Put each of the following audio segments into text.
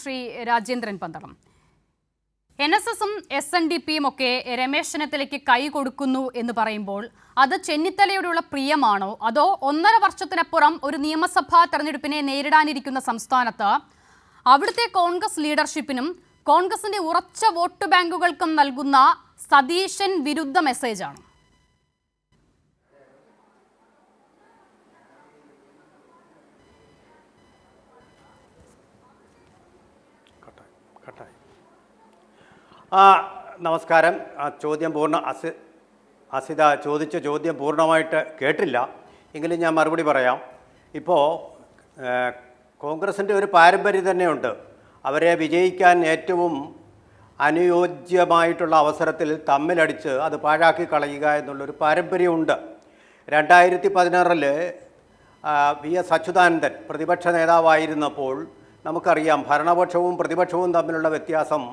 ശ്രീ രാജേന്ദ്രൻ പന്തളം. NSSും SNDPയും ഒക്കെ രമേശ് ചെന്നിത്തലയ്ക്ക് കൈ കൊടുക്കുന്നു എന്ന് പറയുമ്പോൾ അത് ചെന്നിത്തലയോടുള്ള പ്രിയമാണോ, അതോ 1.5 വർഷത്തിനപ്പുറം ഒരു നിയമസഭാ തെരഞ്ഞെടുപ്പിനെ നേരിടാനിരിക്കുന്ന സംസ്ഥാനത്ത് അവിടുത്തെ കോൺഗ്രസ് ലീഡർഷിപ്പിനും കോൺഗ്രസിന്റെ ഉറച്ച വോട്ട് ബാങ്കുകൾക്കും നൽകുന്ന സതീശൻ വിരുദ്ധ മെസ്സേജാണ്? നമസ്കാരം. ചോദ്യം അസിത ചോദിച്ച ചോദ്യം പൂർണ്ണമായിട്ട് കേട്ടില്ല, എങ്കിലും ഞാൻ മറുപടി പറയാം. ഇപ്പോൾ കോൺഗ്രസിൻ്റെ ഒരു പാരമ്പര്യം തന്നെയുണ്ട്. അവരെ വിജയിക്കാൻ ഏറ്റവും അനുയോജ്യമായിട്ടുള്ള അവസരത്തിൽ തമ്മിലടിച്ച് അത് പാഴാക്കി കളയുക എന്നുള്ളൊരു പാരമ്പര്യമുണ്ട്. 2016 VS അച്യുതാനന്ദൻ പ്രതിപക്ഷ നേതാവായിരുന്നപ്പോൾ നമുക്കറിയാം, ഭരണപക്ഷവും പ്രതിപക്ഷവും തമ്മിലുള്ള വ്യത്യാസം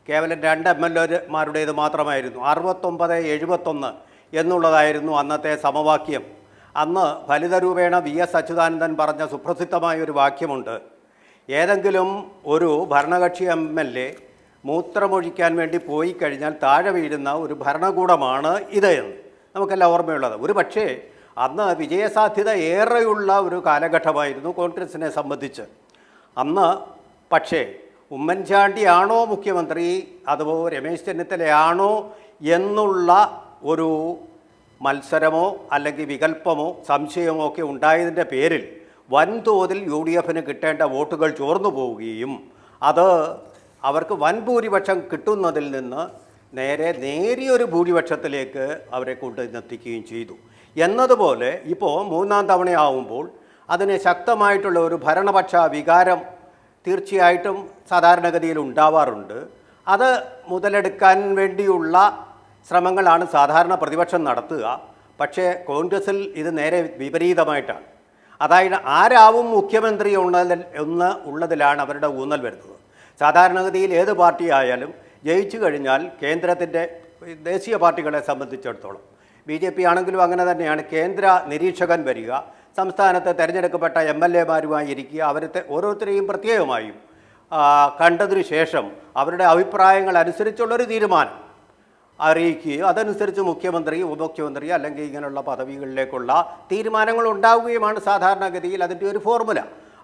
കേവലം 2 MLAമാരുടേത് മാത്രമായിരുന്നു. 69-71 എന്നുള്ളതായിരുന്നു അന്നത്തെ സമവാക്യം. അന്ന് ഫലിതരൂപേണ VS അച്യുതാനന്ദൻ പറഞ്ഞ സുപ്രസിദ്ധമായൊരു വാക്യമുണ്ട്: ഏതെങ്കിലും ഒരു ഭരണകക്ഷി MLA മൂത്രമൊഴിക്കാൻ വേണ്ടി പോയി കഴിഞ്ഞാൽ താഴെ വീഴുന്ന ഒരു ഭരണകൂടമാണ് ഇത് എന്ന് നമുക്കെല്ലാം ഓർമ്മയുള്ളത്. ഒരു പക്ഷേ അന്ന് വിജയസാധ്യത ഏറെയുള്ള ഒരു കാലഘട്ടമായിരുന്നു കോൺഗ്രസിനെ സംബന്ധിച്ച്. അന്ന് പക്ഷേ ഉമ്മൻചാണ്ടിയാണോ മുഖ്യമന്ത്രി അതോ രമേശ് ചെന്നിത്തലയാണോ എന്നുള്ള ഒരു മത്സരമോ അല്ലെങ്കിൽ വികല്പമോ സംശയമോ ഒക്കെ ഉണ്ടായതിൻ്റെ പേരിൽ വൻതോതിൽ UDFന് കിട്ടേണ്ട വോട്ടുകൾ ചോർന്നു പോവുകയും അത് അവർക്ക് വൻ ഭൂരിപക്ഷം കിട്ടുന്നതിൽ നിന്ന് നേരിയൊരു ഭൂരിപക്ഷത്തിലേക്ക് അവരെ കൊണ്ടെത്തിക്കുകയും ചെയ്തു. എന്നതുപോലെ ഇപ്പോൾ 3ാം തവണയാവുമ്പോൾ അതിന് ശക്തമായിട്ടുള്ള ഒരു ഭരണപക്ഷ വികാരം തീർച്ചയായിട്ടും സാധാരണഗതിയിൽ ഉണ്ടാവാറുണ്ട്. അത് മുതലെടുക്കാൻ വേണ്ടിയുള്ള ശ്രമങ്ങളാണ് സാധാരണ പ്രതിപക്ഷം നടത്തുക. പക്ഷേ കോൺഗ്രസിൽ ഇത് നേരെ വിപരീതമായിട്ടാണ്. അതായത് ആരാവും മുഖ്യമന്ത്രി ഉള്ളതിലാണ് അവരുടെ ഊന്നൽ വരുന്നത്. സാധാരണഗതിയിൽ ഏത് പാർട്ടി ആയാലും ജയിച്ചു കഴിഞ്ഞാൽ കേന്ദ്രത്തിൻ്റെ ദേശീയ പാർട്ടികളെ സംബന്ധിച്ചിടത്തോളം BJP ആണെങ്കിലും അങ്ങനെ തന്നെയാണ്. കേന്ദ്ര നിരീക്ഷകൻ വരിക, സംസ്ഥാനത്ത് തിരഞ്ഞെടുക്കപ്പെട്ട MLAമാരുമായി ഇരിക്കുക, അവരെ ഓരോരുത്തരെയും പ്രത്യേകമായും കണ്ടതിനു ശേഷം അവരുടെ അഭിപ്രായങ്ങൾ അനുസരിച്ചുള്ളൊരു തീരുമാനം അറിയിക്കുകയും അതനുസരിച്ച് മുഖ്യമന്ത്രി, ഉപമുഖ്യമന്ത്രി അല്ലെങ്കിൽ ഇങ്ങനെയുള്ള പദവികളിലേക്കുള്ള തീരുമാനങ്ങൾ ഉണ്ടാവുകയുമാണ് സാധാരണഗതിയിൽ അതിൻ്റെ ഒരു ഫോർമുല.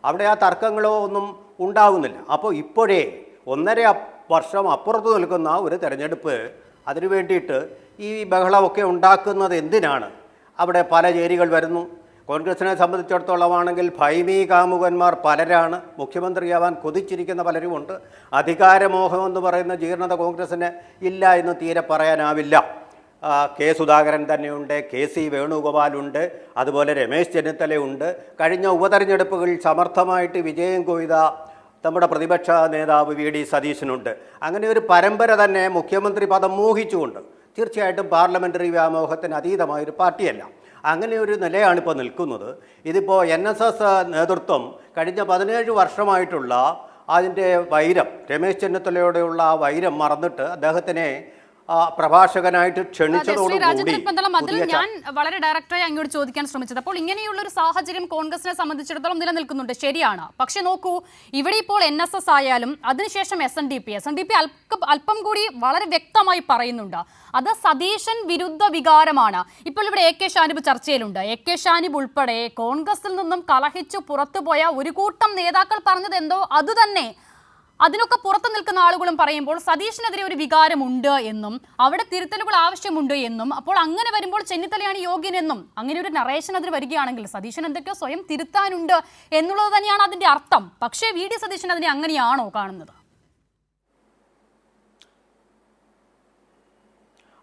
അവിടെ ആ തർക്കങ്ങളോ ഒന്നും ഉണ്ടാവുന്നില്ല. അപ്പോൾ ഇപ്പോഴേ 1.5 വർഷം അപ്പുറത്ത് നിൽക്കുന്ന ഒരു തെരഞ്ഞെടുപ്പ്, അതിനു വേണ്ടിയിട്ട് ഈ ബഹളമൊക്കെ ഉണ്ടാക്കുന്നത് എന്തിനാണ്? അവിടെ പല ചേരികൾ വരുന്നു. കോൺഗ്രസിനെ സംബന്ധിച്ചിടത്തോളമാണെങ്കിൽ ഭൈമീ കാമുകന്മാർ പലരാണ്. മുഖ്യമന്ത്രിയാവാൻ കൊതിച്ചിരിക്കുന്ന പലരുമുണ്ട്. അധികാരമോഹം എന്ന് പറയുന്ന ജീർണത കോൺഗ്രസിന് ഇല്ല എന്ന് തീരെ പറയാനാവില്ല. K. സുധാകരൻ തന്നെയുണ്ട്, KC വേണുഗോപാലുണ്ട്, അതുപോലെ രമേശ് ചെന്നിത്തലയുണ്ട്. കഴിഞ്ഞ ഉപതെരഞ്ഞെടുപ്പുകളിൽ സമർത്ഥമായിട്ട് വിജയം കൊയ്ത നമ്മുടെ പ്രതിപക്ഷ നേതാവ് VD സതീശനുണ്ട്. അങ്ങനെ ഒരു പരമ്പര തന്നെ മുഖ്യമന്ത്രി പദം മോഹിച്ചുകൊണ്ട്, തീർച്ചയായിട്ടും പാർലമെൻ്ററി വ്യാമോഹത്തിന് അതീതമായൊരു പാർട്ടിയല്ല. അങ്ങനെ ഒരു നിലയാണിപ്പോൾ നിൽക്കുന്നത്. ഇതിപ്പോൾ NSS നേതൃത്വം കഴിഞ്ഞ 17 വർഷമായിട്ടുള്ള അതിൻ്റെ വൈരം, രമേശ് ചെന്നിത്തലയോടെയുള്ള ആ വൈരം മറന്നിട്ട് അദ്ദേഹത്തിനെ പ്രഭാഷകനായിട്ട് ക്ഷണിച്ചതോടുകൂടി ഞാൻ വളരെ ഡയറക്റ്റായി അങ്ങോട്ട് ചോദിക്കാൻ ശ്രമിച്ചത്, അപ്പോൾ ഇങ്ങനെയുള്ള ഒരു സാഹചര്യം കോൺഗ്രസിനെ സംബന്ധിച്ചിടത്തോളം നിലനിൽക്കുന്നുണ്ട്, ശരിയാണ്. പക്ഷെ നോക്കൂ, ഇവിടെ ഇപ്പോൾ NSS ആയാലും അതിനുശേഷം SNDP അല്പം കൂടി വളരെ വ്യക്തമായി പറയുന്നുണ്ട്, അത് സതീശൻ വിരുദ്ധ വികാരമാണ്. ഇപ്പോൾ ഇവിടെ AK ഷാനിബ് ചർച്ചയിലുണ്ട്. AK ഷാനിബ് ഉൾപ്പെടെ കോൺഗ്രസിൽ നിന്നും കലഹിച്ചു പുറത്തുപോയ ഒരു കൂട്ടം നേതാക്കൾ പറഞ്ഞത് എന്തോ അതുതന്നെ. അതിനൊക്കെ പുറത്തു നിൽക്കുന്ന ആളുകളും പറയുമ്പോൾ സതീശനെതിരെ ഒരു വികാരമുണ്ട് എന്നും അവിടെ തിരുത്തലുകൾ ആവശ്യമുണ്ട് എന്നും, അപ്പോൾ അങ്ങനെ വരുമ്പോൾ ചെന്നിത്തലയാണ് യോഗ്യനെന്നും അങ്ങനെ ഒരു നറേഷൻ അതിന് വരികയാണെങ്കിൽ സതീശൻ എന്തൊക്കെയോ സ്വയം തിരുത്താനുണ്ട് എന്നുള്ളത് തന്നെയാണ് അതിൻ്റെ അർത്ഥം. പക്ഷേ VD സതീശൻ അതിനെ അങ്ങനെയാണോ കാണുന്നത്?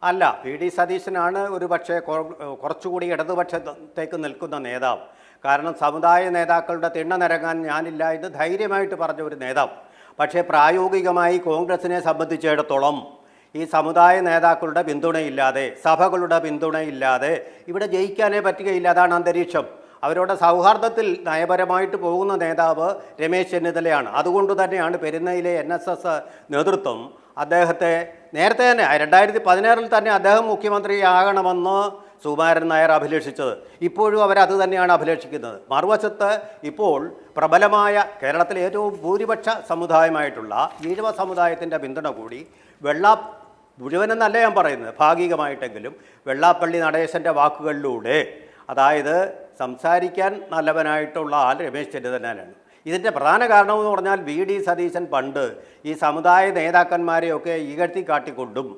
അല്ല, VD സതീശനാണ് ഒരു പക്ഷേ കുറച്ചുകൂടി ഇടതുപക്ഷത്തേക്ക് നിൽക്കുന്ന നേതാവ്. കാരണം സമുദായ നേതാക്കളുടെ തിണ്ണ നിരങ്ങാൻ ഞാനില്ല എന്ന് ധൈര്യമായിട്ട് പറഞ്ഞ ഒരു നേതാവ്. പക്ഷേ പ്രായോഗികമായി കോൺഗ്രസിനെ സംബന്ധിച്ചിടത്തോളം ഈ സമുദായ നേതാക്കളുടെ പിന്തുണയില്ലാതെ, സഭകളുടെ പിന്തുണയില്ലാതെ ഇവിടെ ജയിക്കാനേ പറ്റുകയില്ല. അതാണ് അന്തരീക്ഷം. അവരുടെ സൗഹാർദ്ദത്തിൽ നയപരമായിട്ട് പോകുന്ന നേതാവ് രമേശ് ചെന്നിത്തലയാണ്. അതുകൊണ്ട് തന്നെയാണ് പെരുന്നയിലെ NSS നേതൃത്വം അദ്ദേഹത്തെ നേരത്തെ തന്നെ 2016 തന്നെ അദ്ദേഹം മുഖ്യമന്ത്രിയാകണമെന്ന് സുകുമാരൻ നായർ അഭിലഷിച്ചത്. ഇപ്പോഴും അവരത് തന്നെയാണ് അഭിലഷിക്കുന്നത്. മറുവശത്ത് ഇപ്പോൾ പ്രബലമായ കേരളത്തിലെ ഏറ്റവും ഭൂരിപക്ഷ സമുദായമായിട്ടുള്ള ഈഴവ സമുദായത്തിൻ്റെ പിന്തുണ കൂടി മുഴുവനെന്നല്ല ഞാൻ പറയുന്നത്, ഭാഗികമായിട്ടെങ്കിലും വെള്ളാപ്പള്ളി നടേശൻ്റെ വാക്കുകളിലൂടെ, അതായത് സംസാരിക്കാൻ നല്ലവനായിട്ടുള്ള ആൾ രമേശ് ചെന്നിത്തലയാണ്. ഇതിൻ്റെ പ്രധാന കാരണമെന്ന് പറഞ്ഞാൽ വി.ഡി. സതീശൻ പണ്ട് ഈ സമുദായ നേതാക്കന്മാരെയൊക്കെ ഇകഴ്ത്തി കാട്ടിക്കൊണ്ടും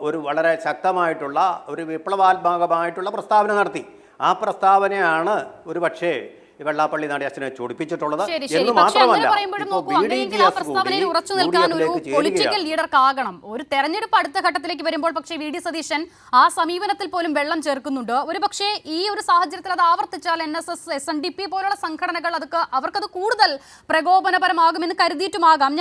ഒരു വളരെ ശക്തമായിട്ടുള്ള ഒരു വിപ്ലവാത്മകമായിട്ടുള്ള പ്രസ്താവന നടത്തി. ആ പ്രസ്താവനയാണ് ഒരു പക്ഷേ വെള്ളാപ്പള്ളി നടേശനെ ചൊടിപ്പിച്ചിട്ടുള്ളത് എന്ന് മാത്രമല്ല ഉറച്ചു നിൽക്കാൻ ഒരു പൊളിറ്റിക്കൽ ലീഡർക്കാകണം. ഒരു തെരഞ്ഞെടുപ്പ് അടുത്ത ഘട്ടത്തിലേക്ക് വരുമ്പോൾ പക്ഷേ വി.ഡി. സതീശൻ ആ സമീപനത്തിൽ പോലും വെള്ളം ചേർക്കുന്നുണ്ട്. ഒരു പക്ഷേ ഈ ഒരു സാഹചര്യത്തിൽ അത് ആവർത്തിച്ചാൽ NSS, SNDP പോലുള്ള സംഘടനകൾ അവർക്കത് കൂടുതൽ പ്രകോപനപരമാകുമെന്ന് കരുതിയിട്ടുമാകാം.